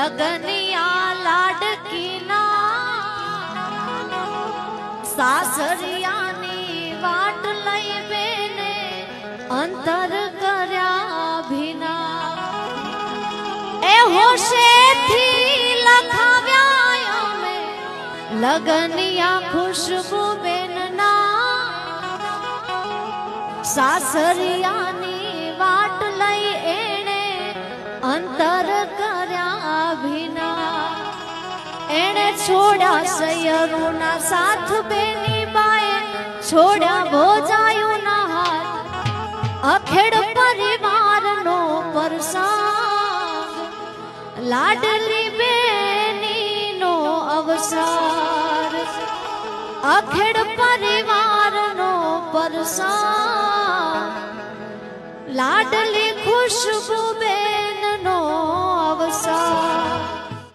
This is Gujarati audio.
લગનિયા લાડકીના સાસરિયાની વાટ લઈ બેને અંતર કર્યા ભીના એ હોશેથી લખાવ્યા અમે લગનિયા ખુશબુ બેનના સાસરિયાની વાટ લઈ એણે અંતર કર્યા ભીના એણે છોડ્યા સૈયરોના સાથ બેની બાએ છોડ્યા ભોજાયુના હાથ અખેડ પરિવારનો પરસાંગ લાડલી બેનીનો અવસર અખેડ પરિવારનો પરસાંગ લાડલી ખુશબુ